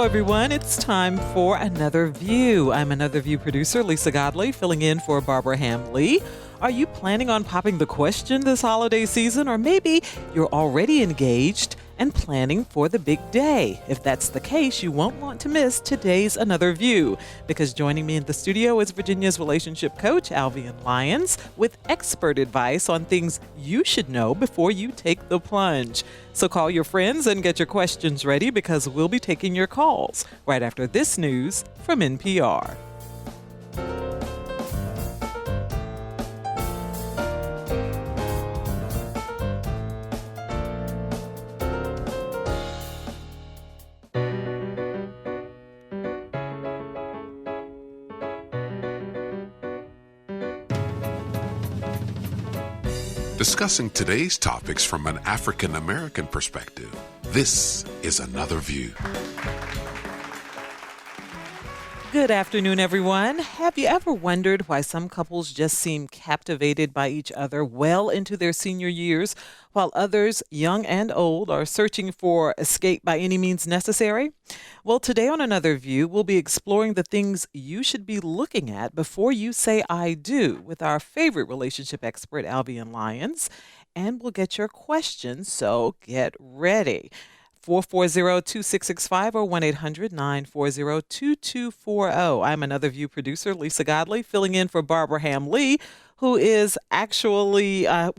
everyone. It's time for Another View. I'm Another View producer, Lisa Godley, filling in for Barbara Hamley. Are you planning on popping the question this holiday season? Or maybe you're already engaged and planning for the big day. If that's the case, you won't want to miss today's Another View, because joining me in the studio is Virginia's relationship coach, Alvean Lyons, with expert advice on things you should know before you take the plunge. So call your friends and get your questions ready, because we'll be taking your calls right after this news from NPR. Discussing today's topics from an African American perspective, this is Another View. Good afternoon, everyone. Have you ever wondered why some couples just seem captivated by each other well into their senior years, while others, young and old, are searching for escape by any means necessary? Well, today on Another View, we'll be exploring the things you should be looking at before you say I do with our favorite relationship expert, Alvean Lyons, and we'll get your questions, so get ready. 440-2665 or 1-800-940-2240. I'm Another View producer, Lisa Godley, filling in for Barbara Hamley, who is actually, I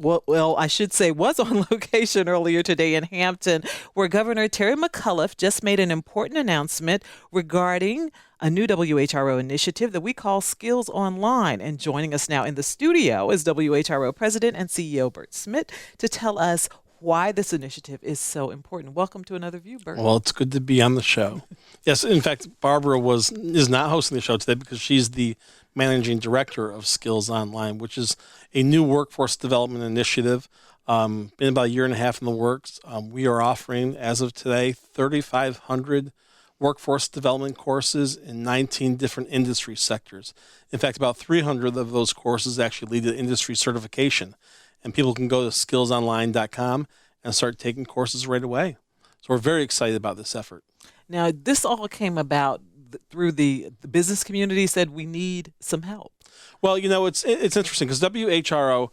should say was on location earlier today in Hampton, where Governor Terry McAuliffe just made an important announcement regarding a new WHRO initiative that we call Skills Online. And joining us now in the studio is WHRO President and CEO Bert Smith to tell us why this initiative is so important. Welcome to Another View, Bert. Well, it's good to be on the show. Yes, in fact, Barbara is not hosting the show today because she's the managing director of Skills Online, which is a new workforce development initiative. Been about a year and a half in the works. We are offering, as of today, 3,500 workforce development courses in 19 different industry sectors. In fact, about 300 of those courses actually lead to industry certification. And people can go to skillsonline.com and start taking courses right away. So we're very excited about this effort. Now, this all came about through the business community said we need some help. Well, you know, it's interesting because WHRO,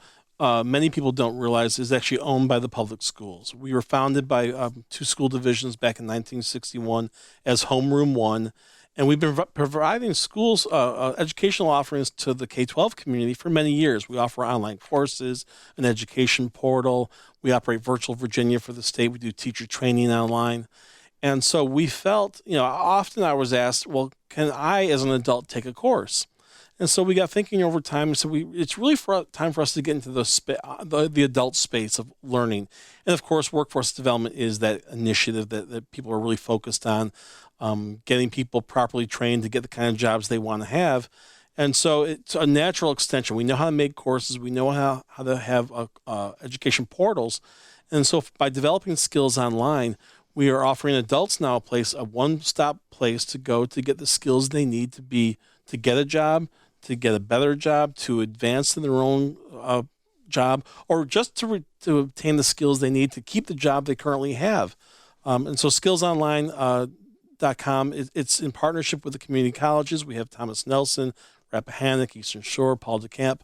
many people don't realize, is actually owned by the public schools. We were founded by two school divisions back in 1961 as Homeroom 1. And we've been providing schools educational offerings to the K-12 community for many years. We offer online courses, an education portal. We operate Virtual Virginia for the state. We do teacher training online. And so we felt, often I was asked, well, can I, as an adult, take a course? And so we got thinking over time, and so it's really time for us to get into the adult space of learning. And of course, workforce development is that initiative that people are really focused on. Getting people properly trained to get the kind of jobs they want to have. And so it's a natural extension. We know how to make courses. We know how to have education portals. And so by developing Skills Online, we are offering adults now a one-stop place to go to get the skills they need to get a job, to get a better job, to advance in their own job, or just to obtain the skills they need to keep the job they currently have. And so Skills Online, it's in partnership with the community colleges. We have Thomas Nelson, Rappahannock, Eastern Shore, Paul DeCamp.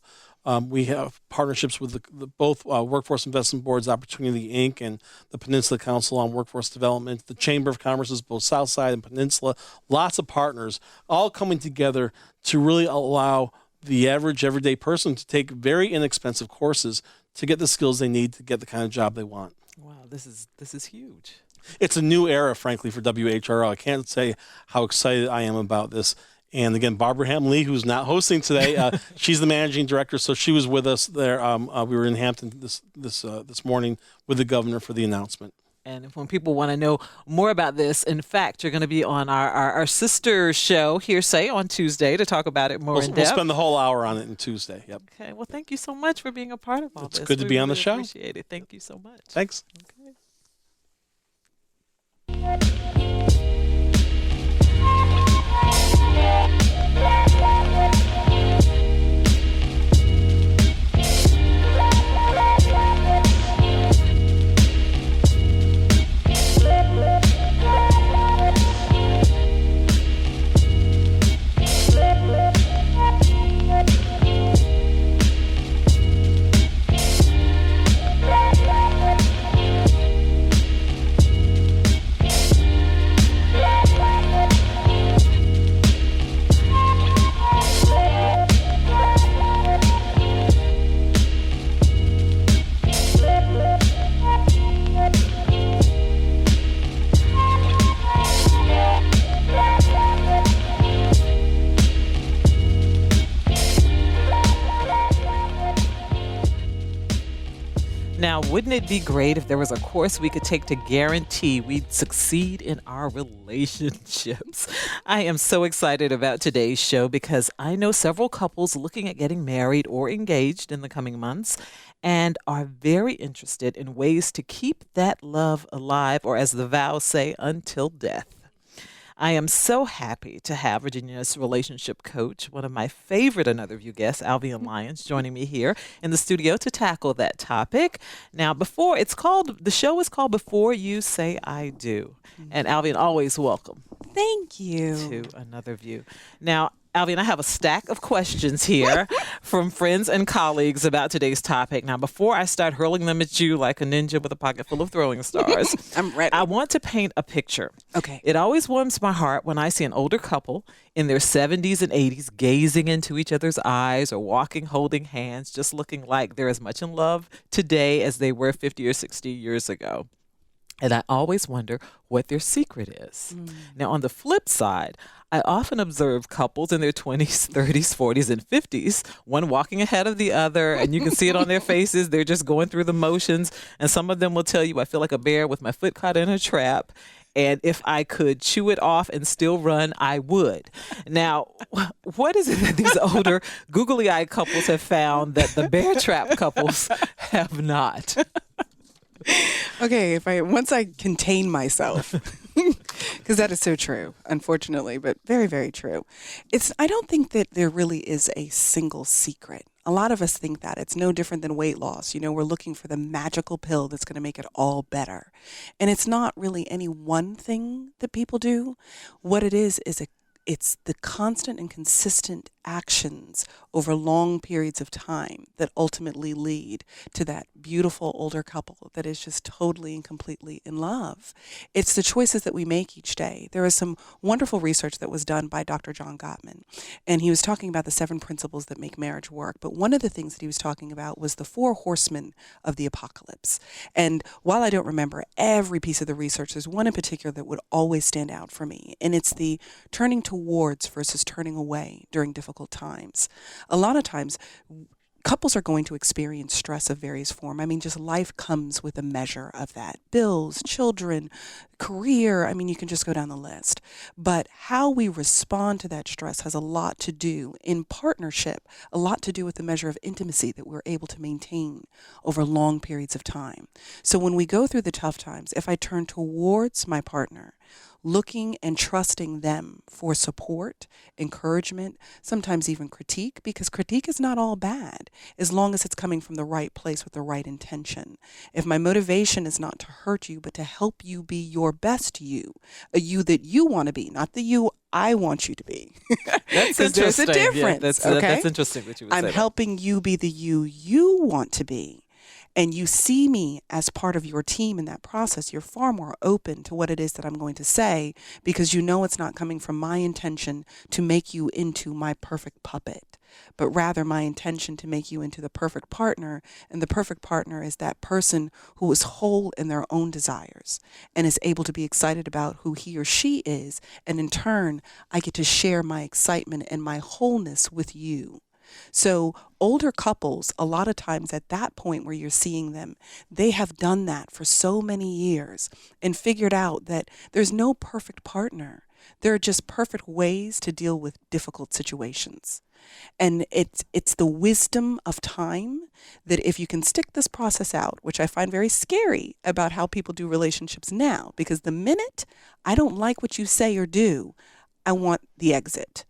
We have partnerships with both Workforce Investment Boards, Opportunity, Inc., and the Peninsula Council on Workforce Development, the Chamber of Commerce's both Southside and Peninsula. Lots of partners all coming together to really allow the average everyday person to take very inexpensive courses to get the skills they need to get the kind of job they want. Wow, this is huge. It's a new era, frankly, for WHRO. I can't say how excited I am about this. And again, Barbara Hamley, who's not hosting today, she's the managing director, so she was with us there. We were in Hampton this morning with the governor for the announcement. And when people want to know more about this, in fact, you're going to be on our sister show, Hearsay, on Tuesday to talk about it more in depth. We'll spend the whole hour on it on Tuesday. Yep. Okay. Well, thank you so much for being a part of all this. It's good to be on the show. Appreciate it. Thank you so much. Thanks. Okay. Now, wouldn't it be great if there was a course we could take to guarantee we'd succeed in our relationships? I am so excited about today's show because I know several couples looking at getting married or engaged in the coming months and are very interested in ways to keep that love alive, or as the vows say, until death. I am so happy to have Virginia's relationship coach, one of my favorite Another View guests, Alvean Lyons, joining me here in the studio to tackle that topic. Now, the show is called Before You Say I Do. And Alvean, always welcome. Thank you. To Another View. Now, Alvean, I have a stack of questions here from friends and colleagues about today's topic. Now, before I start hurling them at you like a ninja with a pocket full of throwing stars, I'm ready. I want to paint a picture. Okay. It always warms my heart when I see an older couple in their 70s and 80s gazing into each other's eyes or walking, holding hands, just looking like they're as much in love today as they were 50 or 60 years ago. And I always wonder what their secret is. Now, on the flip side, I often observe couples in their 20s, 30s, 40s, and 50s, one walking ahead of the other, and you can see it on their faces. They're just going through the motions. And some of them will tell you, I feel like a bear with my foot caught in a trap. And if I could chew it off and still run, I would. Now, what is it that these older, googly-eyed couples have found that the bear trap couples have not? Okay, once I contain myself, because that is so true, unfortunately, but very, very true. I don't think that there really is a single secret. A lot of us think that it's no different than weight loss. You know, we're looking for the magical pill that's going to make it all better. And it's not really any one thing that people do. What it is it's the constant and consistent actions over long periods of time that ultimately lead to that beautiful older couple that is just totally and completely in love. It's the choices that we make each day. There was some wonderful research that was done by Dr. John Gottman, and he was talking about the 7 principles that make marriage work. But one of the things that he was talking about was the 4 horsemen of the apocalypse. And while I don't remember every piece of the research, there's one in particular that would always stand out for me, and it's the turning towards versus turning away during difficult times. A lot of times, couples are going to experience stress of various form. I mean, just life comes with a measure of that. Bills, children, career, I mean, you can just go down the list. But how we respond to that stress has a lot to do, in partnership, a lot to do with the measure of intimacy that we're able to maintain over long periods of time. So when we go through the tough times, if I turn towards my partner, looking and trusting them for support, encouragement, sometimes even critique, because critique is not all bad as long as it's coming from the right place with the right intention. If my motivation is not to hurt you, but to help you be your best you, a you that you want to be, not the you I want you to be. That's interesting. There's a difference. Yeah, okay? That's interesting that you would say I'm helping you be the you want to be. And you see me as part of your team in that process, you're far more open to what it is that I'm going to say, because you know it's not coming from my intention to make you into my perfect puppet, but rather my intention to make you into the perfect partner. And the perfect partner is that person who is whole in their own desires and is able to be excited about who he or she is. And in turn, I get to share my excitement and my wholeness with you. So older couples, a lot of times at that point where you're seeing them, they have done that for so many years and figured out that there's no perfect partner. There are just perfect ways to deal with difficult situations. And it's the wisdom of time that if you can stick this process out, which I find very scary about how people do relationships now, because the minute I don't like what you say or do, I want the exit.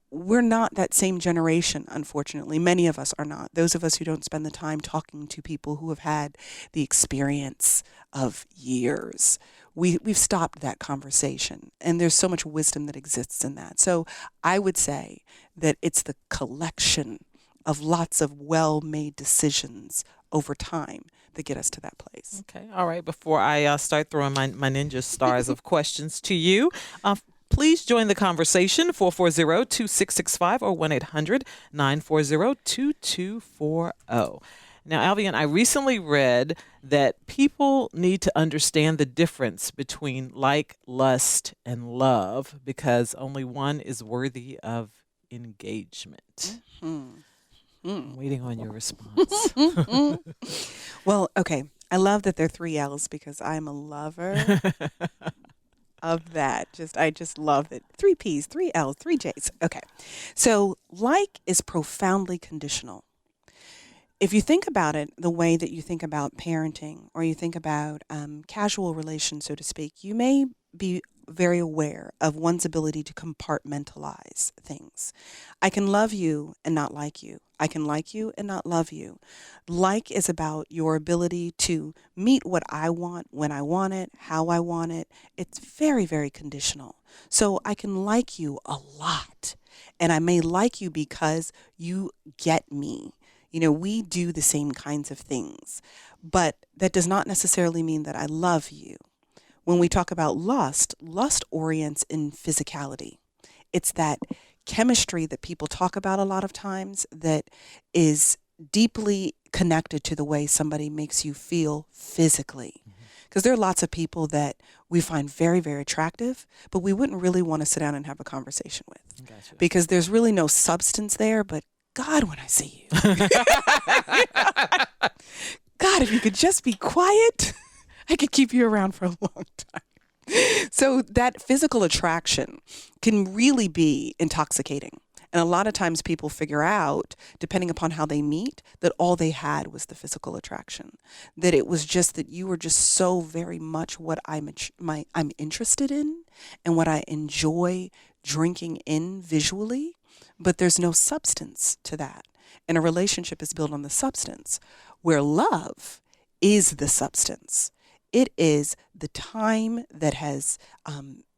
We're not that same generation, unfortunately. Many of us are not. Those of us who don't spend the time talking to people who have had the experience of years. We've stopped that conversation, and there's so much wisdom that exists in that. So I would say that it's the collection of lots of well-made decisions over time that get us to that place. Okay. All right. Before I start throwing my ninja stars of questions to you, please join the conversation, 440-2665 or 1-800-940-2240. Now, Alvean, I recently read that people need to understand the difference between like, lust, and love because only one is worthy of engagement. I'm waiting on your response. Well, okay. I love that they're 3 L's because I'm a lover of that. I just love it. 3 P's, 3 L's, 3 J's. Okay. So like is profoundly conditional. If you think about it the way that you think about parenting or you think about casual relations, so to speak, you may be very aware of one's ability to compartmentalize things. I can love you and not like you. I can like you and not love you. Like is about your ability to meet what I want, when I want it, how I want it. It's very, very conditional. So I can like you a lot, and I may like you because you get me. You know, we do the same kinds of things, but that does not necessarily mean that I love you. When we talk about lust orients in physicality. It's that chemistry that people talk about a lot of times that is deeply connected to the way somebody makes you feel physically. Because there are lots of people that we find very, very attractive, but we wouldn't really want to sit down and have a conversation with. Gotcha. Because there's really no substance there, but God, when I see you. God, if you could just be quiet, I could keep you around for a long time. So that physical attraction can really be intoxicating. And a lot of times people figure out, depending upon how they meet, that all they had was the physical attraction. That it was just that you were just so very much what I'm interested in and what I enjoy drinking in visually, but there's no substance to that. And a relationship is built on the substance, where love is the substance. It is the time that has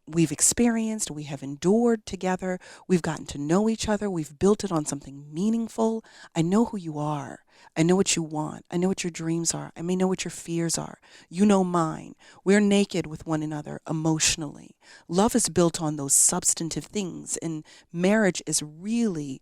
we've experienced, we have endured together, we've gotten to know each other, we've built it on something meaningful. I know who you are. I know what you want. I know what your dreams are. I may know what your fears are. You know mine. We're naked with one another emotionally. Love is built on those substantive things, and marriage is really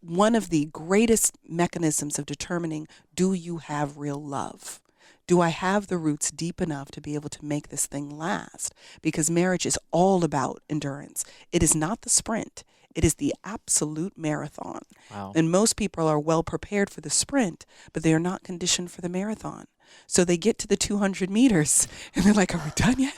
one of the greatest mechanisms of determining, do you have real love? Do I have the roots deep enough to be able to make this thing last? Because marriage is all about endurance. It is not the sprint. It is the absolute marathon. Wow. And most people are well prepared for the sprint, but they are not conditioned for the marathon. So they get to the 200 meters and they're like, are we done yet?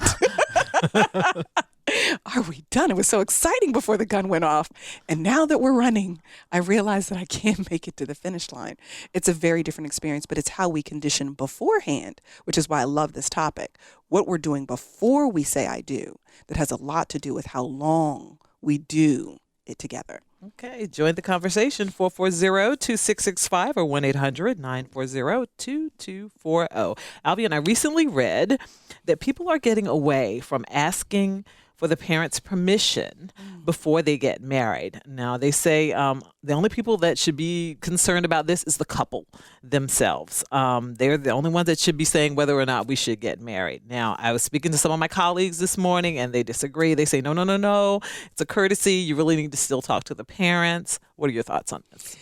Are we done? It was so exciting before the gun went off. And now that we're running, I realize that I can't make it to the finish line. It's a very different experience, but it's how we condition beforehand, which is why I love this topic. What we're doing before we say I do, that has a lot to do with how long we do it together. Okay, join the conversation, 440-2665 or 1-800-940-2240. Alvean, I recently read that people are getting away from asking for the parents' permission before they get married. Now, they say the only people that should be concerned about this is the couple themselves. They're the only ones that should be saying whether or not we should get married. Now, I was speaking to some of my colleagues this morning, and they disagree. They say, no. It's a courtesy. You really need to still talk to the parents. What are your thoughts on this?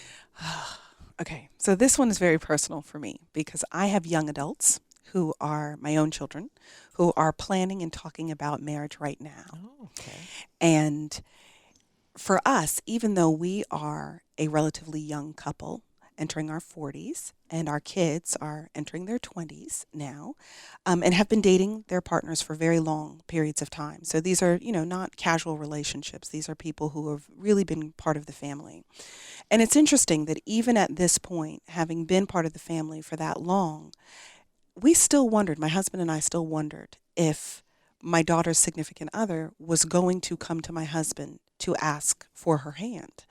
Okay, so this one is very personal for me because I have young adults who are my own children, who are planning and talking about marriage right now. Oh, okay. And for us, even though we are a relatively young couple entering our 40s and our kids are entering their 20s now, and have been dating their partners for very long periods of time. So these are, not casual relationships. These are people who have really been part of the family. And it's interesting that even at this point, having been part of the family for that long, we still wondered, my husband and I still wondered if my daughter's significant other was going to come to my husband to ask for her hand.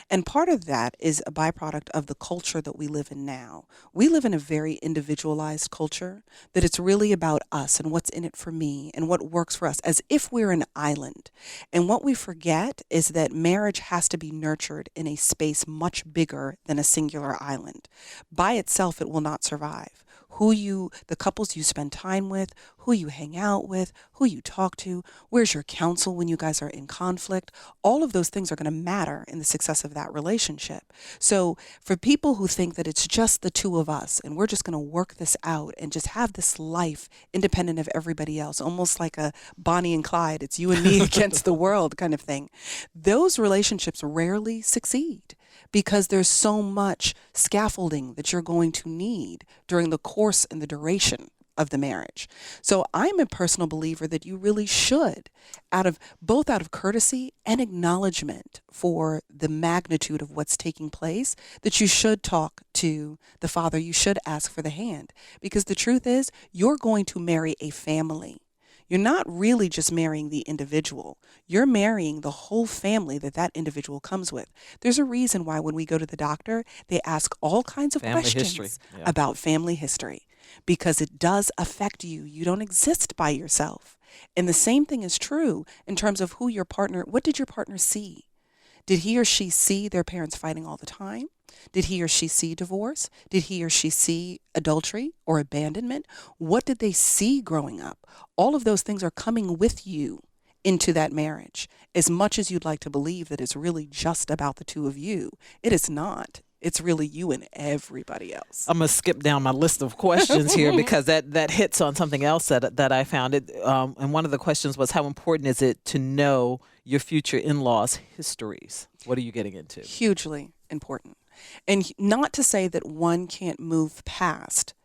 And part of that is a byproduct of the culture that we live in now. We live in a very individualized culture, that it's really about us and what's in it for me and what works for us, as if we're an island. And what we forget is that marriage has to be nurtured in a space much bigger than a singular island. By itself, it will not survive. The couples you spend time with, who you hang out with, who you talk to, where's your counsel when you guys are in conflict. All of those things are going to matter in the success of that relationship. So for people who think that it's just the two of us and we're just going to work this out and just have this life independent of everybody else, almost like a Bonnie and Clyde, it's you and me against the world kind of thing, those relationships rarely succeed because there's so much scaffolding that you're going to need during the course and the duration of the marriage. So I'm a personal believer that you really should, both out of courtesy and acknowledgement for the magnitude of what's taking place, that you should talk to the father, you should ask for the hand. Because the truth is, you're going to marry a family. You're not really just marrying the individual. You're marrying the whole family that individual comes with. There's a reason why when we go to the doctor, they ask all kinds of questions about family history, because it does affect you. You don't exist by yourself. And the same thing is true in terms of what did your partner see? Did he or she see their parents fighting all the time? Did he or she see divorce? Did he or she see adultery or abandonment? What did they see growing up? All of those things are coming with you into that marriage. As much as you'd like to believe that it's really just about the two of you, it is not. It's really you and everybody else. I'm going to skip down my list of questions here because that hits on something else that I found. And one of the questions was, how important is it to know your future in-laws' histories? What are you getting into? Hugely important. And not to say that one can't move past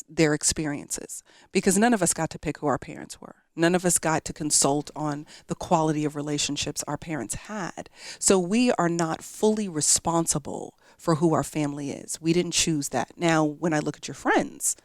their experiences, because none of us got to pick who our parents were. None of us got to consult on the quality of relationships our parents had. So we are not fully responsible for who our family is. We didn't choose that. Now, when I look at your friends,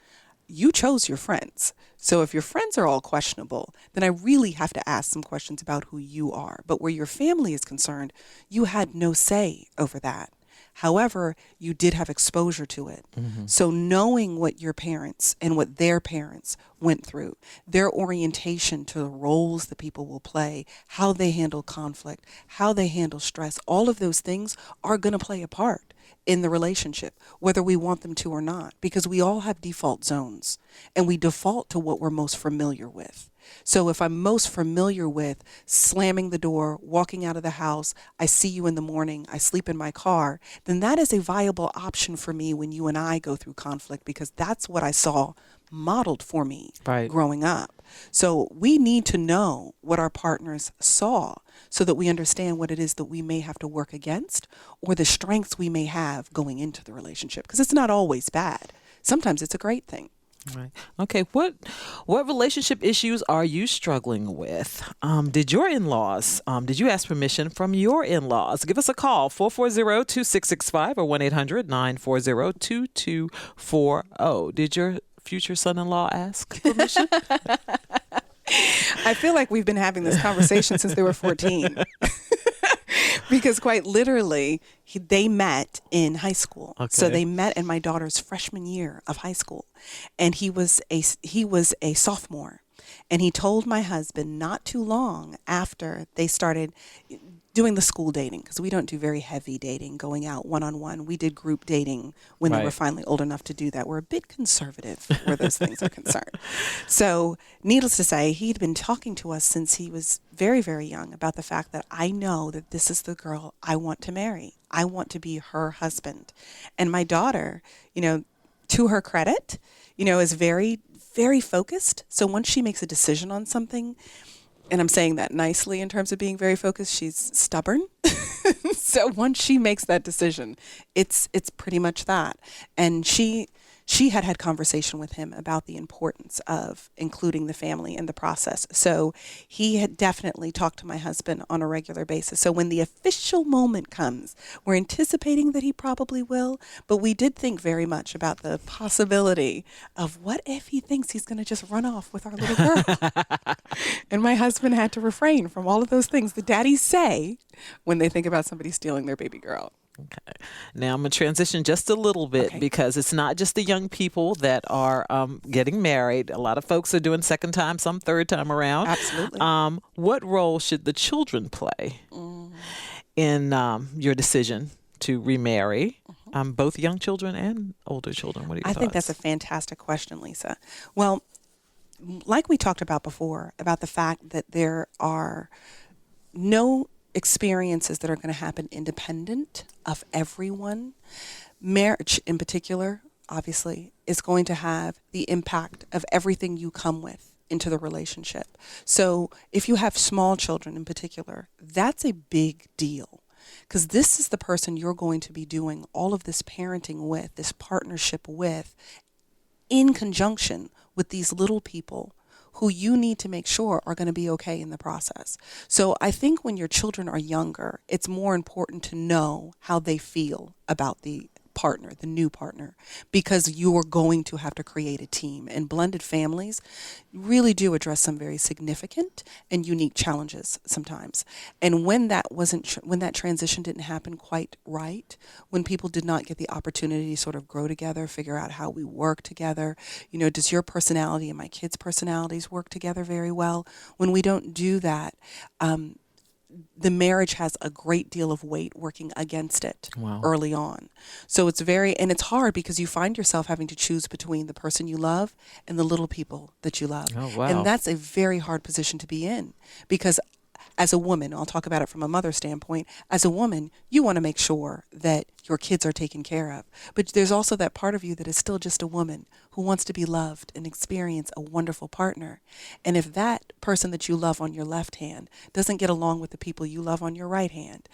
you chose your friends. So if your friends are all questionable, then I really have to ask some questions about who you are. But where your family is concerned, you had no say over that. However, you did have exposure to it. Mm-hmm. So knowing what your parents and what their parents went through, their orientation to the roles that people will play, how they handle conflict, how they handle stress, all of those things are going to play a part in the relationship, whether we want them to or not, because we all have default zones and we default to what we're most familiar with. So if I'm most familiar with slamming the door, walking out of the house, I see you in the morning, I sleep in my car, then that is a viable option for me when you and I go through conflict, because that's what I saw modeled for me growing up. So we need to know what our partners saw so that we understand what it is that we may have to work against or the strengths we may have going into the relationship, because it's not always bad. Sometimes it's a great thing. Right. Okay. What relationship issues are you struggling with? Did your in-laws, did you ask permission from your in-laws? Give us a call, 440-2665 or 1-800-940-2240. Did your future son-in-law ask permission? I feel like we've been having this conversation since they were 14. Because quite literally, they met in high school. Okay. So they met in my daughter's freshman year of high school. And he was a sophomore. And he told my husband not too long after they started doing the school dating, because we don't do very heavy dating, going out one-on-one. We did group dating when they were finally old enough to do that. We're a bit conservative where those things are concerned. So needless to say, he'd been talking to us since he was very, very young about the fact that I know that this is the girl I want to marry. I want to be her husband. And my daughter, to her credit, is very, very focused. So once she makes a decision on something, and I'm saying that nicely in terms of being very focused, she's stubborn. So once she makes that decision, it's pretty much that. And she had conversation with him about the importance of including the family in the process. So he had definitely talked to my husband on a regular basis. So when the official moment comes, we're anticipating that he probably will, but we did think very much about the possibility of what if he thinks he's going to just run off with our little girl. And my husband had to refrain from all of those things that daddies say when they think about somebody stealing their baby girl. Okay. Now I'm going to transition just a little bit because it's not just the young people that are getting married. A lot of folks are doing second time, some third time around. Absolutely. What role should the children play in your decision to remarry? Both young children and older children. What are your thoughts? I think that's a fantastic question, Lisa. Well, like we talked about before, about the fact that there are no experiences that are going to happen independent of everyone. Marriage in particular, obviously, is going to have the impact of everything you come with into the relationship. So if you have small children in particular, that's a big deal, because this is the person you're going to be doing all of this parenting with, this partnership with, in conjunction with these little people who you need to make sure are going to be okay in the process. So I think when your children are younger, it's more important to know how they feel about the partner, the new partner, because you're going to have to create a team. And blended families really do address some very significant and unique challenges sometimes. And when that when that transition didn't happen quite right, when people did not get the opportunity to sort of grow together, figure out how we work together, does your personality and my kids' personalities work together very well? When we don't do that, the marriage has a great deal of weight working against it early on. So it's it's hard because you find yourself having to choose between the person you love and the little people that you love. Oh, wow. And that's a very hard position to be in, because as a woman, I'll talk about it from a mother standpoint, as a woman, you want to make sure that your kids are taken care of. But there's also that part of you that is still just a woman who wants to be loved and experience a wonderful partner. And if that person that you love on your left hand doesn't get along with the people you love on your right hand,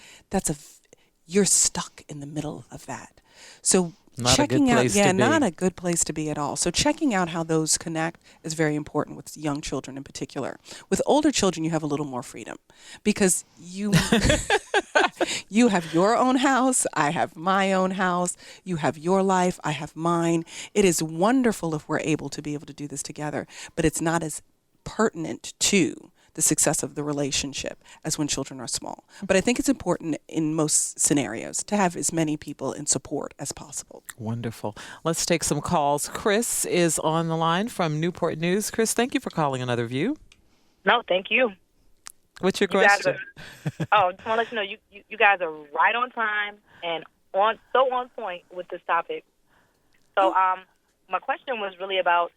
you're stuck in the middle of that. So not checking a good out, place to be. not a good place to be at all. So checking out how those connect is very important with young children in particular. With older children, you have a little more freedom, because you have your own house, I have my own house, you have your life, I have mine. It is wonderful if we're able to be able to do this together, but it's not as pertinent to the success of the relationship as when children are small. But I think it's important in most scenarios to have as many people in support as possible. Wonderful. Let's take some calls. Chris is on the line from Newport News. Chris, thank you for calling Another View. No, thank you. What's your You guys question? just want to let you know, you guys are right on time and on point with this topic. So my question was really about,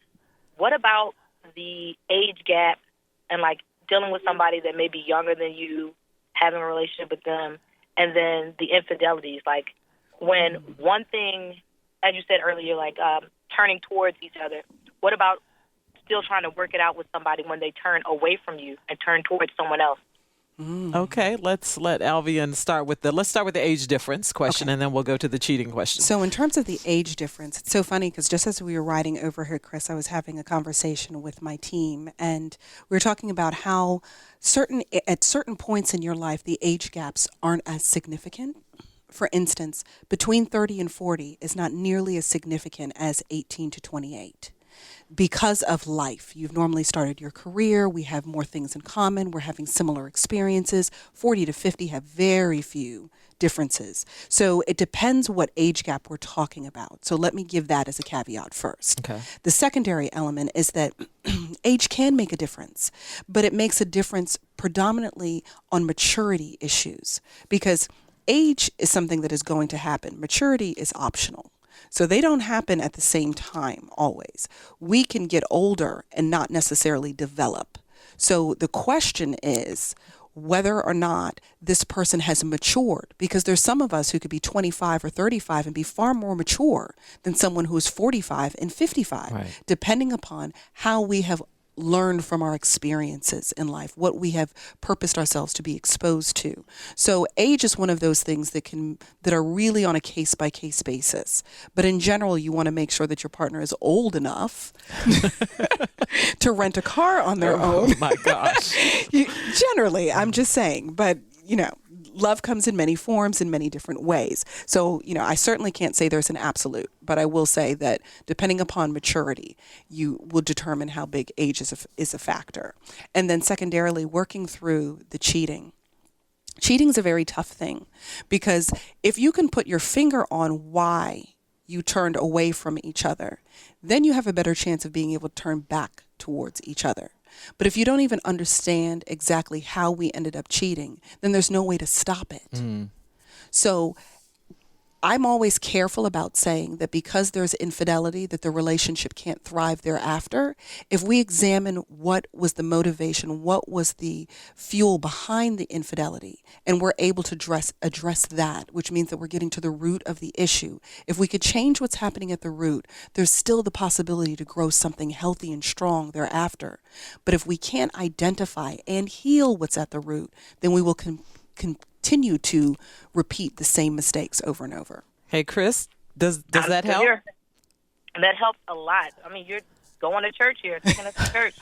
what about the age gap and dealing with somebody that may be younger than you, having a relationship with them, and then the infidelities, when one thing, as you said earlier, turning towards each other. What about still trying to work it out with somebody when they turn away from you and turn towards someone else? Okay, let's let Alvean start with the age difference question, and then we'll go to the cheating question. So in terms of the age difference, it's so funny because just as we were riding over here, Chris, I was having a conversation with my team, and we were talking about how at certain points in your life, the age gaps aren't as significant. For instance, between 30 and 40 is not nearly as significant as 18 to 28. Because of life. You've normally started your career. We have more things in common. We're having similar experiences. 40 to 50 have very few differences. So it depends what age gap we're talking about. So let me give that as a caveat first. Okay. The secondary element is that age can make a difference, but it makes a difference predominantly on maturity issues, because age is something that is going to happen. Maturity is optional. So they don't happen at the same time always. We can get older and not necessarily develop. So the question is whether or not this person has matured, because there's some of us who could be 25 or 35 and be far more mature than someone who is 45 and 55, right, depending upon how we have learned from our experiences in life, what we have purposed ourselves to be exposed to. So age is one of those things that are really on a case-by-case basis. But in general, you want to make sure that your partner is old enough to rent a car on their own. Oh my gosh. Generally, I'm just saying, but love comes in many forms, in many different ways. So, I certainly can't say there's an absolute, but I will say that depending upon maturity, you will determine how big age is a factor. And then secondarily, working through the cheating. Cheating is a very tough thing, because if you can put your finger on why you turned away from each other, then you have a better chance of being able to turn back towards each other. But if you don't even understand exactly how we ended up cheating, then there's no way to stop it. So I'm always careful about saying that because there's infidelity, that the relationship can't thrive thereafter. If we examine what was the motivation, what was the fuel behind the infidelity, and we're able to address that, which means that we're getting to the root of the issue. If we could change what's happening at the root, there's still the possibility to grow something healthy and strong thereafter. But if we can't identify and heal what's at the root, then we will continue to repeat the same mistakes over and over. Hey, Chris, does that help? That helps a lot. I mean, you're going to church here, taking us to church.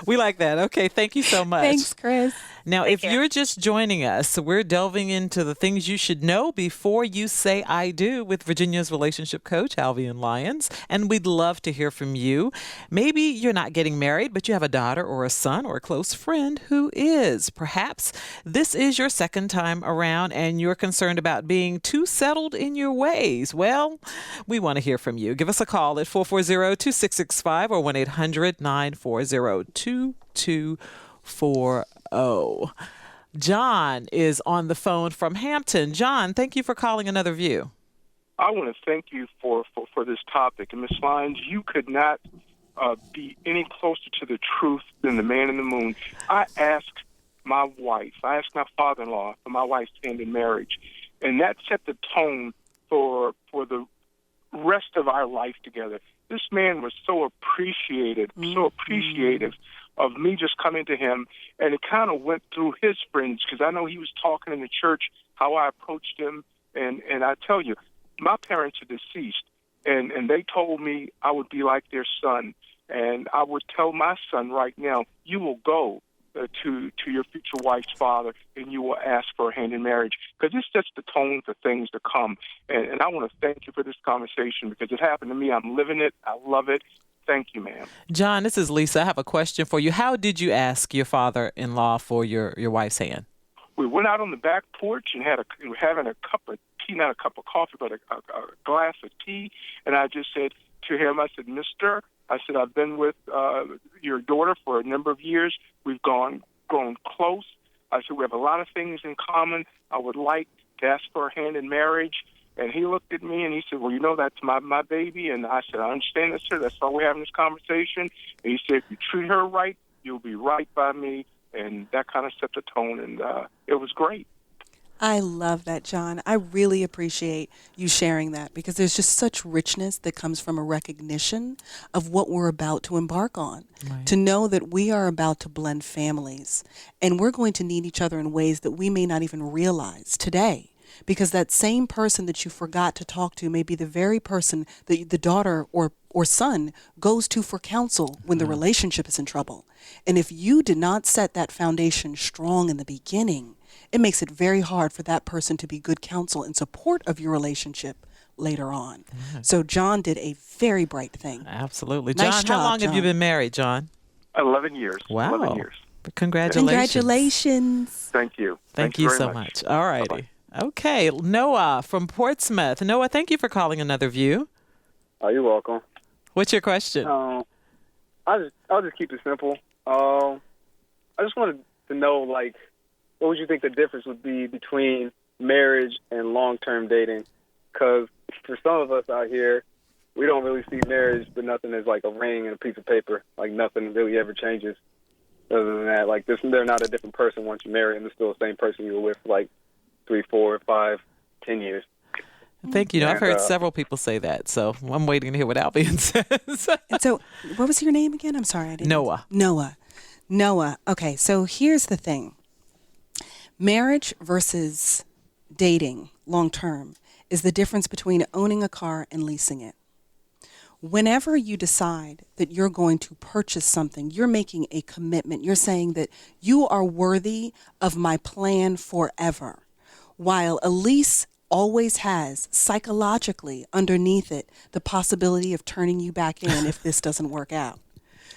We like that. Okay, thank you so much. Thanks, Chris. Now, Take if care. you're just joining us, we're delving into the things you should know before you say I do with Virginia's relationship coach, Alvean Lyons, and we'd love to hear from you. Maybe you're not getting married, but you have a daughter or a son or a close friend who is. Perhaps this is your second time around and you're concerned about being too settled in your ways. Well, we want to hear from you. Give us a call at 440-2665 or 1-800-940-2240. John is on the phone from Hampton. John, thank you for calling Another View. I want to thank you for this topic. And Ms. Lyons, you could not be any closer to the truth than the man in the moon. I asked my father-in-law for my wife's hand in marriage, and that set the tone for the rest of our life together. This man was so appreciative of me just coming to him, and it kind of went through his friends, because I know he was talking in the church how I approached him, and I tell you, my parents are deceased, and they told me I would be like their son, and I would tell my son right now, you will go to your future wife's father, and you will ask for a hand in marriage, because this sets the tone for things to come, and I want to thank you for this conversation, because it happened to me. I'm living it. I love it. Thank you, ma'am. John, this is Lisa. I have a question for you. How did you ask your father-in-law for your wife's hand? We went out on the back porch and we were having a cup of tea, not a cup of coffee, but a glass of tea. And I just said to him, I said, Mister, I said, I've been with your daughter for a number of years. We've grown close. I said, we have a lot of things in common. I would like to ask for a hand in marriage. And he looked at me and he said, well, you know, that's my baby. And I said, I understand that, sir. That's why we're having this conversation. And he said, if you treat her right, you'll be right by me. And that kind of set the tone. And it was great. I love that, John. I really appreciate you sharing that, because there's just such richness that comes from a recognition of what we're about to embark on. Right. To know that we are about to blend families, and we're going to need each other in ways that we may not even realize today. Because that same person that you forgot to talk to may be the very person that the daughter or son goes to for counsel when the relationship is in trouble. And if you did not set that foundation strong in the beginning, it makes it very hard for that person to be good counsel in support of your relationship later on. So John did a very bright thing. Absolutely. Nice John, job, how long have you John. been married, John? 11 years. Wow. 11 years. Congratulations. Congratulations. Thank you. Thank you you very so much. All righty. Bye-bye. Okay, Noah from Portsmouth. Noah, thank you for calling Another View. Oh, you're welcome. What's your question? I'll just keep it simple. I just wanted to know, like, what would you think the difference would be between marriage and long-term dating? Because for some of us out here, we don't really see marriage, but nothing is like a ring and a piece of paper. Like, nothing really ever changes. Other than that, like, they're not a different person once you marry them. They're still the same person you were with, like, 3, 4, 5, 10 years. Thank you. I've heard several people say that, so I'm waiting to hear what Alvean says. And so, what was your name again? I'm sorry, I didn't. Noah. Noah. Okay, so here's the thing. Marriage versus dating long term is the difference between owning a car and leasing it. Whenever you decide that you're going to purchase something, you're making a commitment. You're saying that you are worthy of my plan forever. While a lease always has psychologically underneath it the possibility of turning you back in if this doesn't work out.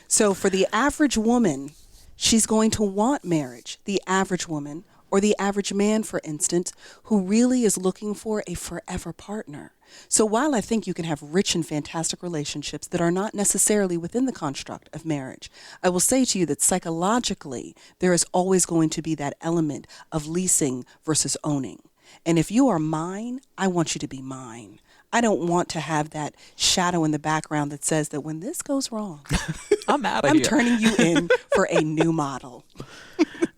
So for the average woman, she's going to want marriage. The average woman, or the average man, for instance, who really is looking for a forever partner. So while I think you can have rich and fantastic relationships that are not necessarily within the construct of marriage, I will say to you that psychologically, there is always going to be that element of leasing versus owning. And if you are mine, I want you to be mine. I don't want to have that shadow in the background that says that when this goes wrong, I'm out of I'm here. turning you in for a new model.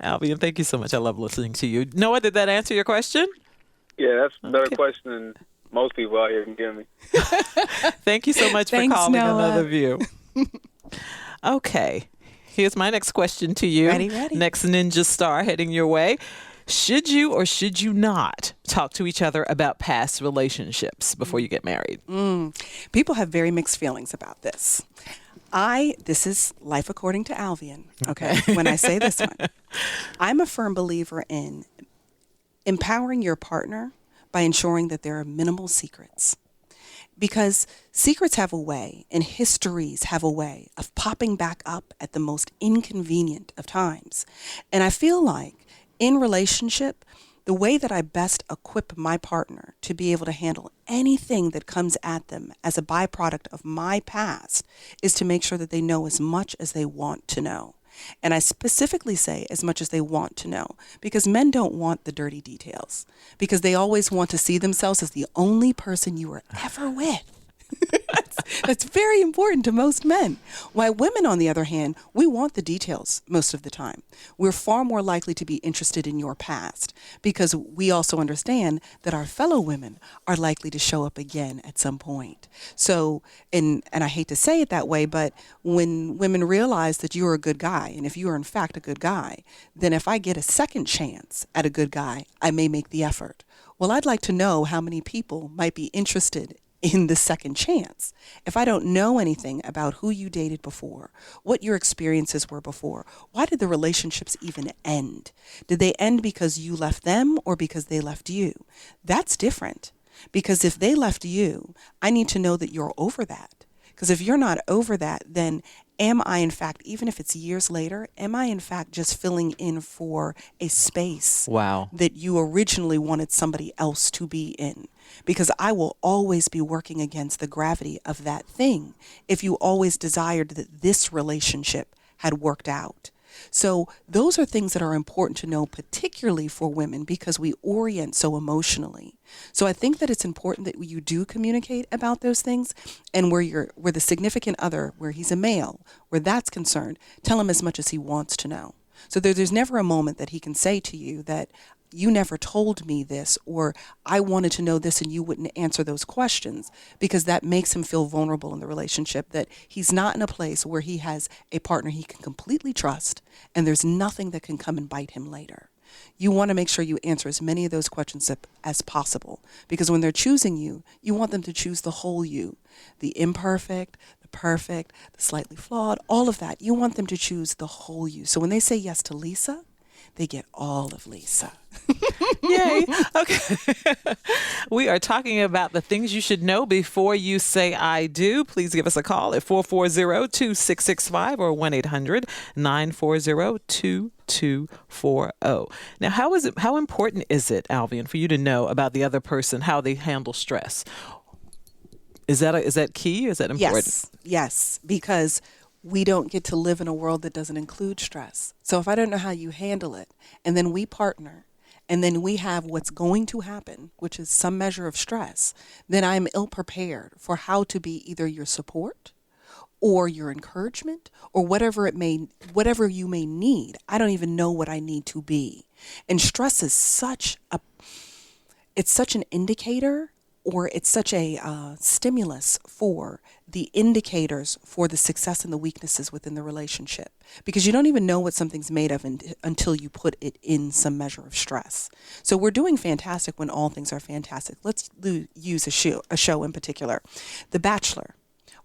Alvean, thank you so much. I love listening to you. Noah, did that answer your question? Yeah, that's a better question than most people out here can give me. Thank you so much Thanks, for calling Noah. Another View. Okay, here's my next question to you. Ready. Next ninja star heading your way. Should you or should you not talk to each other about past relationships before you get married? People have very mixed feelings about this. This is life according to Alvean, okay? When I say this one, I'm a firm believer in empowering your partner by ensuring that there are minimal secrets. Because secrets have a way, and histories have a way of popping back up at the most inconvenient of times. And I feel like in relationship, the way that I best equip my partner to be able to handle anything that comes at them as a byproduct of my past is to make sure that they know as much as they want to know. And I specifically say as much as they want to know, because men don't want the dirty details, because they always want to see themselves as the only person you were ever with. That's very important to most men. While women, on the other hand, we want the details most of the time. We're far more likely to be interested in your past because we also understand that our fellow women are likely to show up again at some point. So, and I hate to say it that way, but when women realize that you're a good guy, and if you are in fact a good guy, then if I get a second chance at a good guy, I may make the effort. Well, I'd like to know how many people might be interested in the second chance. If I don't know anything about who you dated before, what your experiences were before, why did the relationships even end? Did they end because you left them or because they left you? That's different. Because if they left you, I need to know that you're over that. Because if you're not over that, then am I in fact, even if it's years later, am I in fact just filling in for a space that you originally wanted somebody else to be in? Because I will always be working against the gravity of that thing if you always desired that this relationship had worked out. So those are things that are important to know, particularly for women, because we orient so emotionally. So I think that it's important that you do communicate about those things, and where the significant other, where he's a male, where that's concerned, tell him as much as he wants to know. So there's never a moment that he can say to you that you never told me this, or I wanted to know this and you wouldn't answer those questions, because that makes him feel vulnerable in the relationship, that he's not in a place where he has a partner he can completely trust and there's nothing that can come and bite him later. You want to make sure you answer as many of those questions as possible, because when they're choosing you, you want them to choose the whole you, the imperfect, the perfect, the slightly flawed, all of that. You want them to choose the whole you. So when they say yes to Lisa, they get all of Lisa. Yay. Okay. We are talking about the things you should know before you say I do. Please give us a call at 440-2665 or 1-800-940-2240. Now, how important is it, Alvean, for you to know about the other person, how they handle stress? Is that key? Is that important? Yes, because we don't get to live in a world that doesn't include stress. So if I don't know how you handle it, and then we partner, and then we have what's going to happen, which is some measure of stress, then I'm ill-prepared for how to be either your support or your encouragement or whatever you may need. I don't even know what I need to be. And stress is such an indicator, or it's such a stimulus for the indicators for the success and the weaknesses within the relationship. Because you don't even know what something's made of until you put it in some measure of stress. So we're doing fantastic when all things are fantastic. Let's use a show in particular, The Bachelor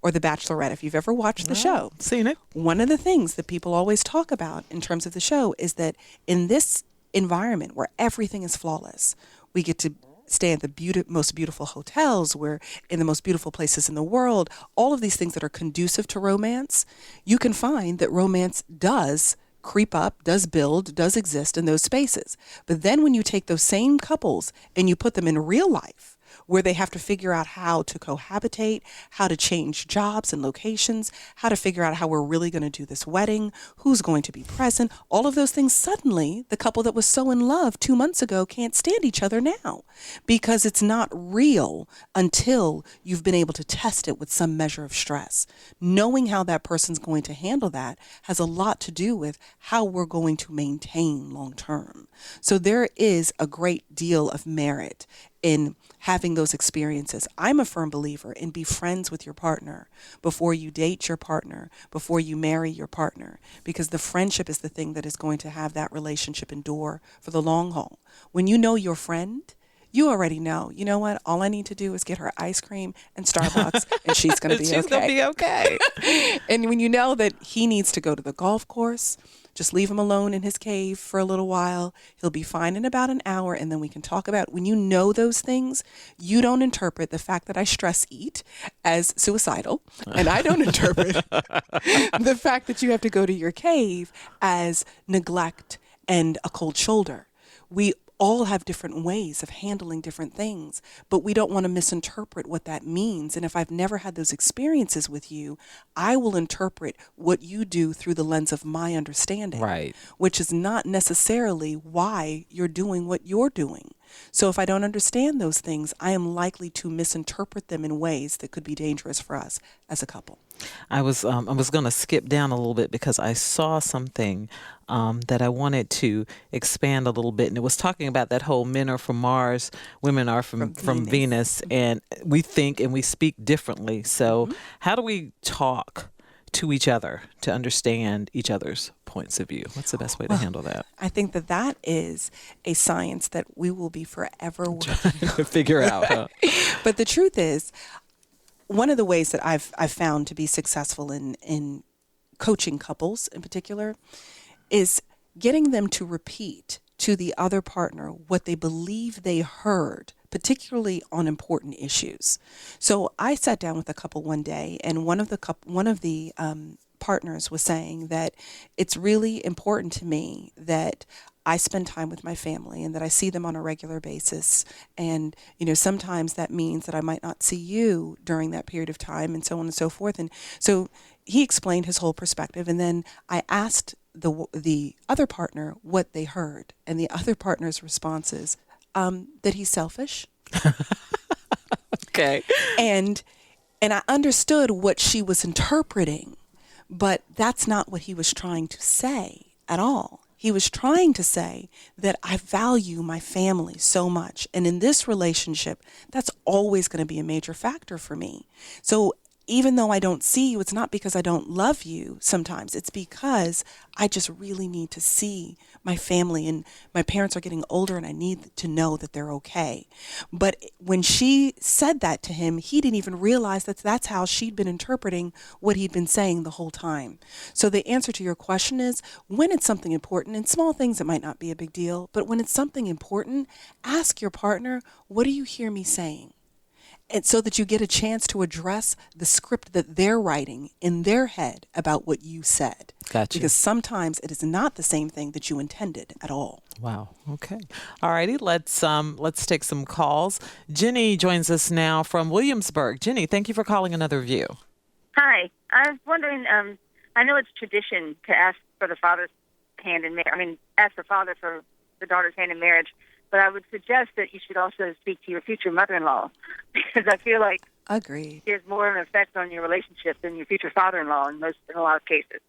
or The Bachelorette. If you've ever watched the show, seen it. One of the things that people always talk about in terms of the show is that in this environment where everything is flawless, we get to stay at the most beautiful hotels, we're in the most beautiful places in the world, all of these things that are conducive to romance. You can find that romance does creep up, does build, does exist in those spaces. But then when you take those same couples and you put them in real life, where they have to figure out how to cohabitate, how to change jobs and locations, how to figure out how we're really going to do this wedding, who's going to be present, all of those things. Suddenly, the couple that was so in love 2 months ago can't stand each other now because it's not real until you've been able to test it with some measure of stress. Knowing how that person's going to handle that has a lot to do with how we're going to maintain long term. So there is a great deal of merit in having those experiences. I'm a firm believer in be friends with your partner before you date your partner, before you marry your partner, because the friendship is the thing that is going to have that relationship endure for the long haul. When you know your friend, you already know, you know what, all I need to do is get her ice cream and Starbucks and she's going to be okay. She's going to be okay. And when you know that he needs to go to the golf course, just leave him alone in his cave for a little while. He'll be fine in about an hour, and then we can talk about, when you know those things, you don't interpret the fact that I stress eat as suicidal, and I don't interpret the fact that you have to go to your cave as neglect and a cold shoulder. We all have different ways of handling different things, but we don't want to misinterpret what that means. And if I've never had those experiences with you, I will interpret what you do through the lens of my understanding, Right. which is not necessarily why you're doing what you're doing. So if I don't understand those things, I am likely to misinterpret them in ways that could be dangerous for us as a couple. I was going to skip down a little bit because I saw something that I wanted to expand a little bit, and it was talking about that whole men are from Mars, women are from Venus, and we think and we speak differently. So how do we talk to each other to understand each other's points of view? What's the best way to handle that? I think that is a science that we will be forever working to figure out. Huh? But the truth is, one of the ways that I've found to be successful in coaching couples in particular is getting them to repeat to the other partner what they believe they heard, particularly on important issues. So I sat down with a couple one day, and one of the partners was saying that it's really important to me that I spend time with my family and that I see them on a regular basis. And, sometimes that means that I might not see you during that period of time, and so on and so forth. And so he explained his whole perspective. And then I asked the other partner what they heard. And the other partner's response is that he's selfish. Okay. And I understood what she was interpreting, but that's not what he was trying to say at all. He was trying to say that I value my family so much. And in this relationship, that's always going to be a major factor for me. So even though I don't see you, it's not because I don't love you sometimes. It's because I just really need to see my family, and my parents are getting older and I need to know that they're okay. But when she said that to him, he didn't even realize that that's how she'd been interpreting what he'd been saying the whole time. So the answer to your question is, when it's something important, and small things, it might not be a big deal, but when it's something important, ask your partner, what do you hear me saying? And so that you get a chance to address the script that they're writing in their head about what you said. Gotcha. Because sometimes it is not the same thing that you intended at all. Wow. Okay. All righty. Let's take some calls. Jenny joins us now from Williamsburg. Jenny, thank you for calling Another View. Hi. I was wondering, I know it's tradition to ask for the father's hand in marriage. Ask the father for the daughter's hand in marriage. But I would suggest that you should also speak to your future mother-in-law, because I feel like Agreed. there's more of an effect on your relationship than your future father-in-law in a lot of cases.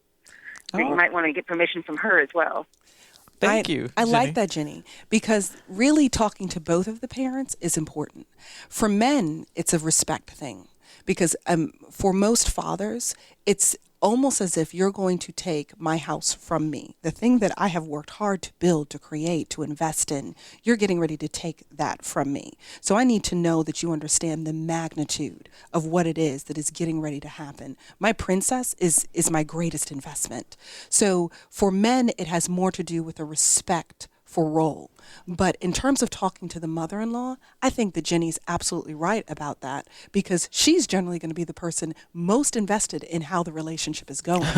So you might want to get permission from her as well. Thank you, I Jenny. like that, Jenny, because really talking to both of the parents is important. For men, it's a respect thing, because for most fathers, it's almost as if you're going to take my house from me. The thing that I have worked hard to build, to create, to invest in, you're getting ready to take that from me. So I need to know that you understand the magnitude of what it is that is getting ready to happen. My princess is my greatest investment. So for men, it has more to do with a respect for role. But in terms of talking to the mother-in-law, I think that Jenny's absolutely right about that, because she's generally going to be the person most invested in how the relationship is going.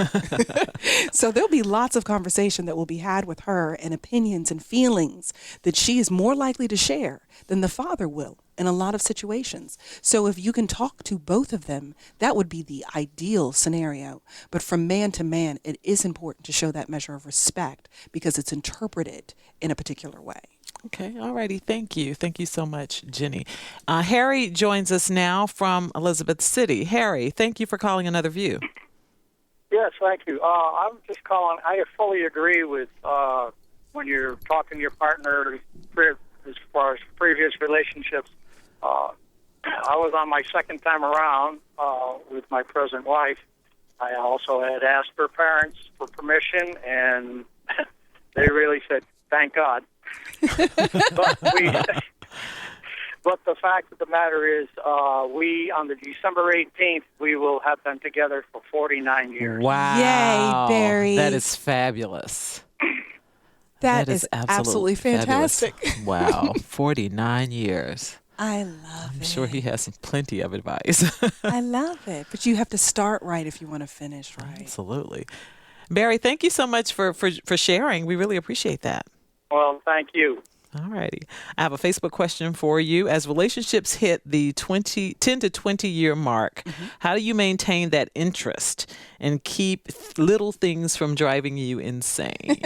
So there'll be lots of conversation that will be had with her, and opinions and feelings that she is more likely to share than the father will. in a lot of situations. So if you can talk to both of them, that would be the ideal scenario. But from man to man, it is important to show that measure of respect because it's interpreted in a particular way. Okay, all righty. Thank you. Thank you so much, Jenny. Harry joins us now from Elizabeth City. Harry, thank you for calling Another View. Yes, thank you. I'm just calling. I fully agree with when you're talking to your partner as far as previous relationships. I was on my second time around with my present wife. I also had asked her parents for permission, and they really said, "Thank God." but the fact of the matter is, we on the December 18th, we will have been together for 49 years. Wow. Yay, Barry. That is fabulous. That is absolutely fantastic. Wow, 49 years. I love it. I'm sure he has plenty of advice. I love it. But you have to start right if you want to finish right. Absolutely. Barry, thank you so much for sharing. We really appreciate that. Well, thank you. All righty. I have a Facebook question for you. As relationships hit the 10 to 20 year mark, how do you maintain that interest and keep little things from driving you insane?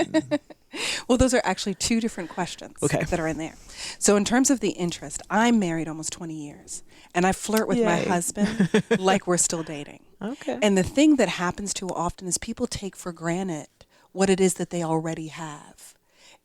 Well, those are actually two different questions that are in there. So in terms of the interest, I'm married almost 20 years, and I flirt with my husband like we're still dating. Okay. And the thing that happens too often is people take for granted what it is that they already have.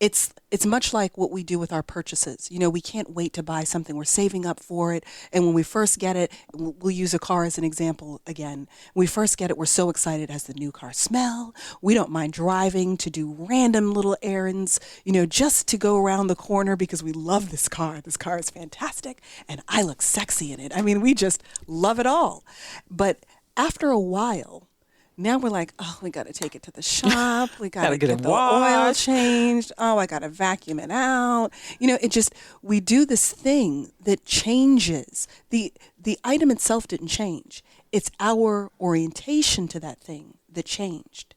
It's much like what we do with our purchases. You know, we can't wait to buy something. We're saving up for it. And when we first get it, we'll use a car as an example again. When we first get it, we're so excited. It has the new car smell. We don't mind driving to do random little errands, you know, just to go around the corner because we love this car. This car is fantastic. And I look sexy in it. I mean, we just love it all. But after a while, now we're like, oh, we got to take it to the shop. We got to get the oil changed. Oh, I got to vacuum it out. You know, we do this thing that changes. The item itself didn't change. It's our orientation to that thing that changed.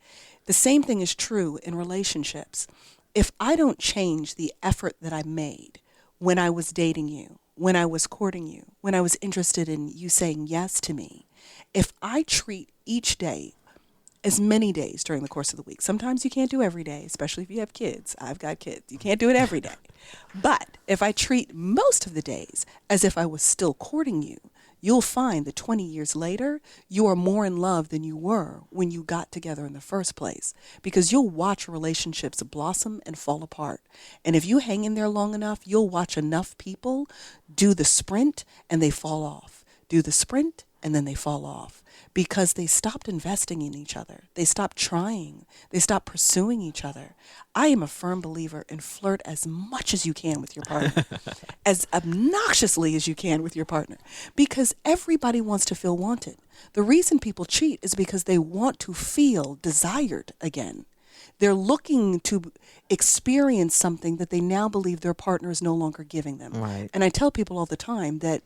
The same thing is true in relationships. If I don't change the effort that I made when I was dating you, when I was courting you, when I was interested in you saying yes to me, if I treat each day as many days during the course of the week. Sometimes you can't do every day, especially if you have kids. I've got kids. You can't do it every day. But if I treat most of the days as if I was still courting you, you'll find that 20 years later, you are more in love than you were when you got together in the first place, because you'll watch relationships blossom and fall apart. And if you hang in there long enough, you'll watch enough people do the sprint and they fall off. Do the sprint and then they fall off. Because they stopped investing in each other. They stopped trying. They stopped pursuing each other. I am a firm believer in flirt as much as you can with your partner, as obnoxiously as you can with your partner, because everybody wants to feel wanted. The reason people cheat is because they want to feel desired again. They're looking to experience something that they now believe their partner is no longer giving them. Right. And I tell people all the time that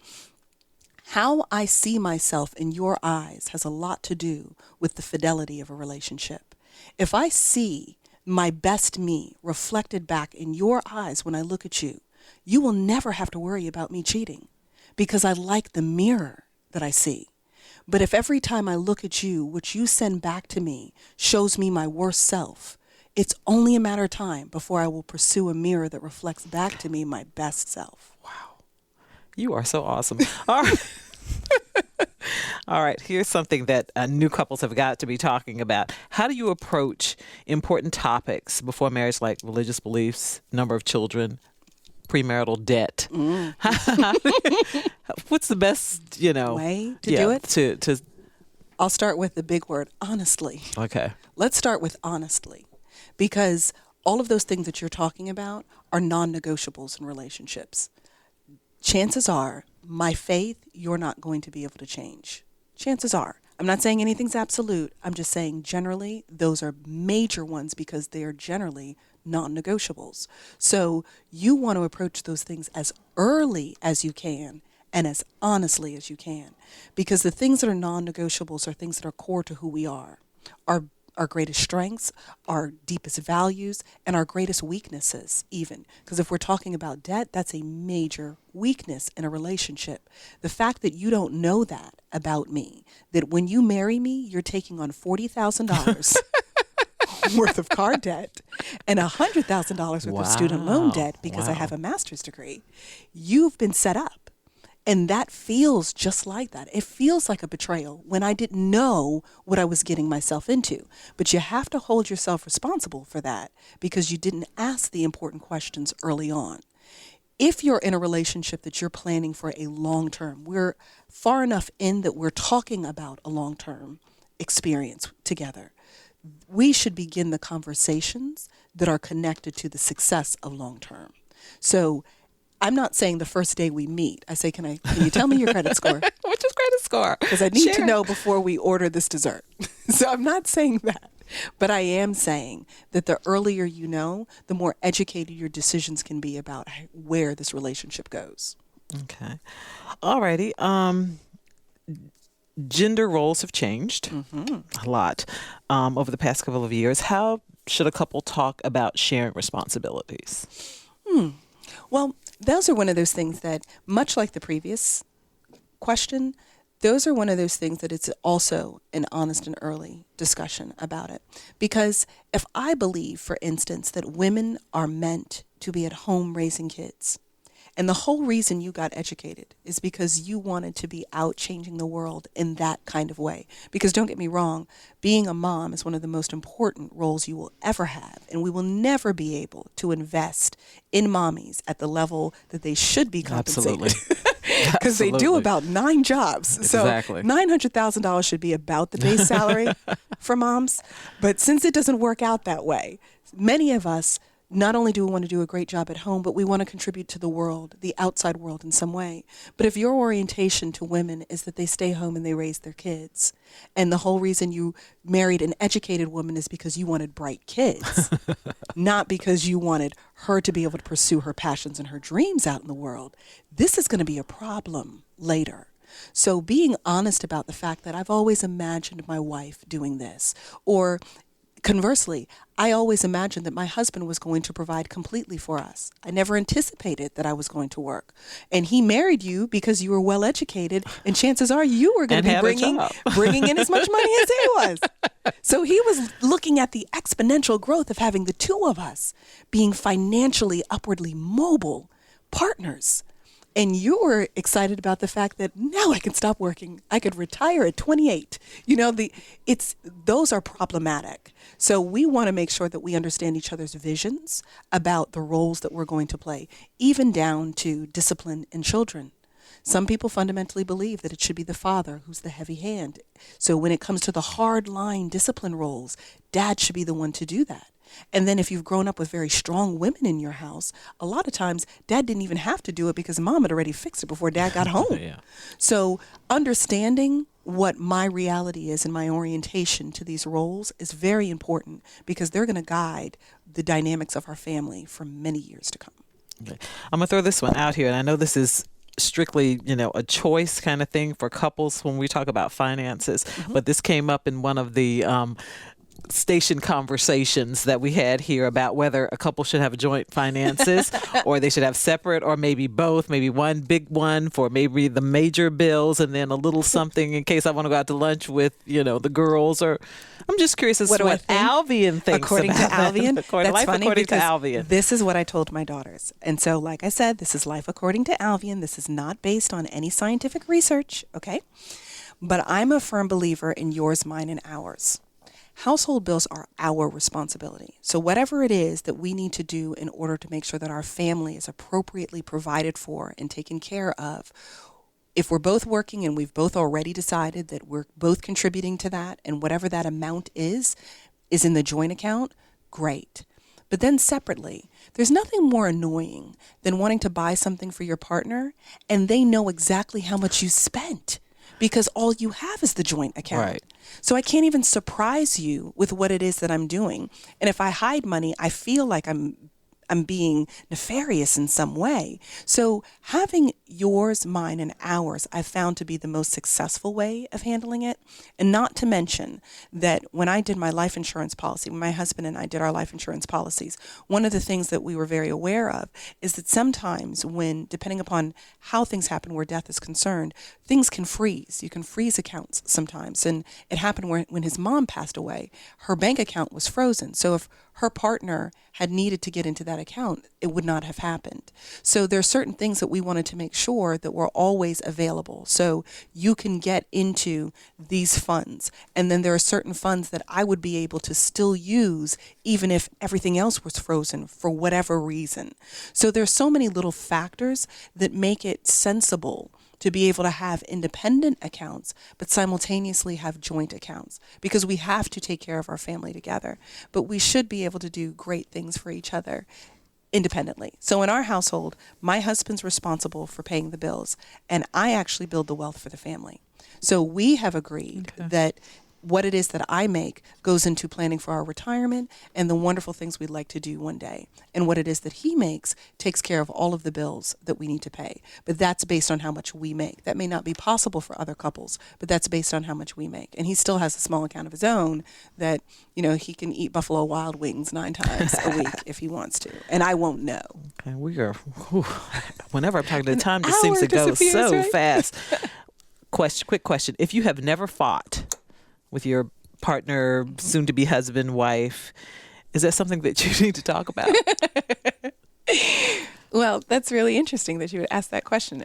how I see myself in your eyes has a lot to do with the fidelity of a relationship. If I see my best me reflected back in your eyes when I look at you, you will never have to worry about me cheating because I like the mirror that I see. But if every time I look at you, what you send back to me shows me my worst self, it's only a matter of time before I will pursue a mirror that reflects back to me my best self. Wow. You are so awesome. All right. All right. Here's something that new couples have got to be talking about. How do you approach important topics before marriage, like religious beliefs, number of children, premarital debt? What's the best, way to do it? To I'll start with the big word, honestly. Okay. Let's start with honestly, because all of those things that you're talking about are non-negotiables in relationships. Chances are, my faith, you're not going to be able to change. Chances are. I'm not saying anything's absolute. I'm just saying generally those are major ones because they are generally non-negotiables. So you want to approach those things as early as you can and as honestly as you can, because the things that are non-negotiables are things that are core to who we are our greatest strengths, our deepest values, and our greatest weaknesses even. Because if we're talking about debt, that's a major weakness in a relationship. The fact that you don't know that about me, that when you marry me, you're taking on $40,000 worth of car debt and $100,000 worth of student loan debt because I have a master's degree. You've been set up. And that feels just like that. It feels like a betrayal when I didn't know what I was getting myself into. But you have to hold yourself responsible for that because you didn't ask the important questions early on. If you're in a relationship that you're planning for a long term, we're far enough in that we're talking about a long term experience together. We should begin the conversations that are connected to the success of long term. So I'm not saying the first day we meet. I say, can you tell me your credit score? What's your credit score? Because I need to know before we order this dessert. So I'm not saying that. But I am saying that the earlier you know, the more educated your decisions can be about where this relationship goes. Okay. All righty. Gender roles have changed a lot over the past couple of years. How should a couple talk about sharing responsibilities? Well, those are one of those things that, much like the previous question, those are one of those things that it's also an honest and early discussion about it. Because if I believe, for instance, that women are meant to be at home raising kids, and the whole reason you got educated is because you wanted to be out changing the world in that kind of way. Because don't get me wrong, being a mom is one of the most important roles you will ever have. And we will never be able to invest in mommies at the level that they should be compensated. Because they do about 9 jobs. Exactly. So $900,000 should be about the base salary for moms. But since it doesn't work out that way, many of us not only do we want to do a great job at home, but we want to contribute to the world, the outside world in some way. But if your orientation to women is that they stay home and they raise their kids, and the whole reason you married an educated woman is because you wanted bright kids, not because you wanted her to be able to pursue her passions and her dreams out in the world, this is going to be a problem later. So being honest about the fact that I've always imagined my wife doing this, or conversely, I always imagined that my husband was going to provide completely for us. I never anticipated that I was going to work. And he married you because you were well educated, and chances are you were going to be bringing in as much money as he was. So he was looking at the exponential growth of having the two of us being financially upwardly mobile partners. And you were excited about the fact that now I can stop working. I could retire at 28. You know, those are problematic. So we want to make sure that we understand each other's visions about the roles that we're going to play, even down to discipline in children. Some people fundamentally believe that it should be the father who's the heavy hand. So when it comes to the hard line discipline roles, dad should be the one to do that. And then if you've grown up with very strong women in your house, a lot of times dad didn't even have to do it because mom had already fixed it before dad got home. Yeah. So understanding what my reality is and my orientation to these roles is very important because they're going to guide the dynamics of our family for many years to come. Okay. I'm going to throw this one out here, and I know this is strictly, a choice kind of thing for couples when we talk about finances, but this came up in one of the station conversations that we had here about whether a couple should have joint finances or they should have separate, or maybe both, maybe one big one for maybe the major bills and then a little something in case I want to go out to lunch with, the girls. Or I'm just curious as to what Alvean thinks according about to Alvean. That's funny according to because Alvean. This is what I told my daughters. And so, like I said, this is life according to Alvean. This is not based on any scientific research, okay? But I'm a firm believer in yours, mine, and ours. Household bills are our responsibility. So whatever it is that we need to do in order to make sure that our family is appropriately provided for and taken care of, if we're both working and we've both already decided that we're both contributing to that, and whatever that amount is in the joint account, great. But then separately, there's nothing more annoying than wanting to buy something for your partner and they know exactly how much you spent because all you have is the joint account. Right. So I can't even surprise you with what it is that I'm doing. And if I hide money, I feel like I'm I'm being nefarious in some way. So having yours, mine, and ours, I've found to be the most successful way of handling it. And not to mention that when I did my life insurance policy, when my husband and I did our life insurance policies, one of the things that we were very aware of is that sometimes when, depending upon how things happen where death is concerned, things can freeze. You can freeze accounts sometimes. And it happened when his mom passed away, her bank account was frozen. So if her partner had needed to get into that account, it would not have happened. So there are certain things that we wanted to make sure that were always available. So you can get into these funds. And then there are certain funds that I would be able to still use even if everything else was frozen for whatever reason. So there's so many little factors that make it sensible to be able to have independent accounts, but simultaneously have joint accounts, because we have to take care of our family together. But we should be able to do great things for each other independently. So in our household, my husband's responsible for paying the bills, and I actually build the wealth for the family. So we have agreed that what it is that I make goes into planning for our retirement and the wonderful things we'd like to do one day. And what it is that he makes takes care of all of the bills that we need to pay. But that's based on how much we make. That may not be possible for other couples, but that's based on how much we make. And he still has a small account of his own that, he can eat Buffalo Wild Wings 9 times a week if he wants to. And I won't know. Okay, whenever I'm talking, the time just seems to go so right? fast. Quick question. If you have never fought with your partner, soon-to-be husband, wife, is that something that you need to talk about? Well, that's really interesting that you would ask that question.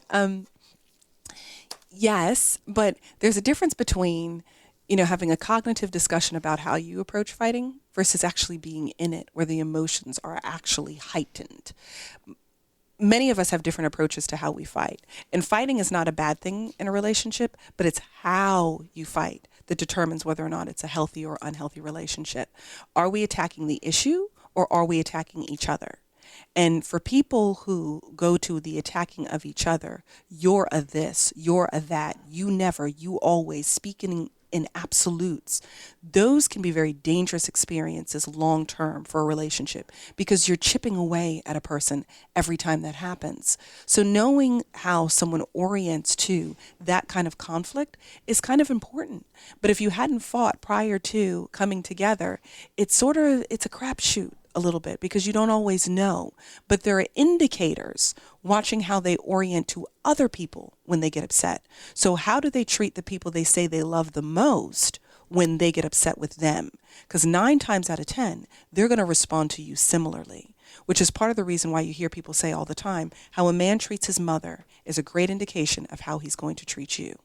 Yes, but there's a difference between, having a cognitive discussion about how you approach fighting versus actually being in it, where the emotions are actually heightened. Many of us have different approaches to how we fight. And fighting is not a bad thing in a relationship, but it's how you fight that determines whether or not it's a healthy or unhealthy relationship. Are we attacking the issue, or are we attacking each other? And for people who go to the attacking of each other, you're a this, you're a that, you never, you always, speaking in absolutes, those can be very dangerous experiences long term for a relationship, because you're chipping away at a person every time that happens. So knowing how someone orients to that kind of conflict is kind of important. But if you hadn't fought prior to coming together, it's a crapshoot a little bit, because you don't always know. But there are indicators watching how they orient to other people when they get upset. So how do they treat the people they say they love the most when they get upset with them? Because 9 times out of 10, they're going to respond to you similarly, which is part of the reason why you hear people say all the time, how a man treats his mother is a great indication of how he's going to treat you.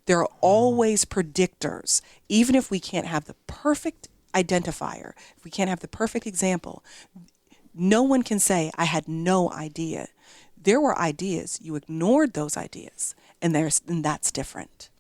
There are always predictors, even if we can't have the perfect identifier, if we can't have the perfect example. No one can say, I had no idea. There were ideas. You ignored those ideas, and that's different.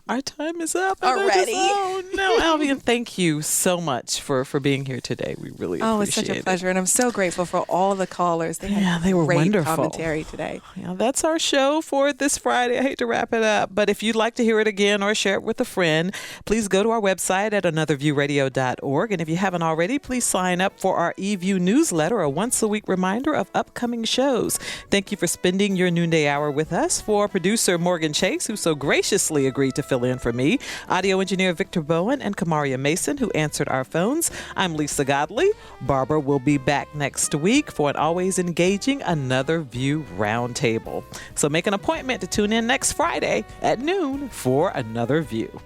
Our time is up already. Oh no, Alvean, thank you so much for being here today. We really appreciate it. Oh, it's such a pleasure, and I'm so grateful for all the callers. They were great wonderful. Commentary today. Yeah, that's our show for this Friday. I hate to wrap it up, but if you'd like to hear it again or share it with a friend, please go to our website at anotherviewradio.org. And if you haven't already, please sign up for our eView newsletter, a once-a-week reminder of upcoming shows. Thank you for spending your noonday hour with us. For producer Morgan Chase, who so graciously agreed to fill in for me, audio engineer Victor Bowen, and Kamaria Mason, who answered our phones, I'm Lisa Godley. Barbara will be back next week for an always engaging Another View Roundtable. So make an appointment to tune in next Friday at noon for Another View.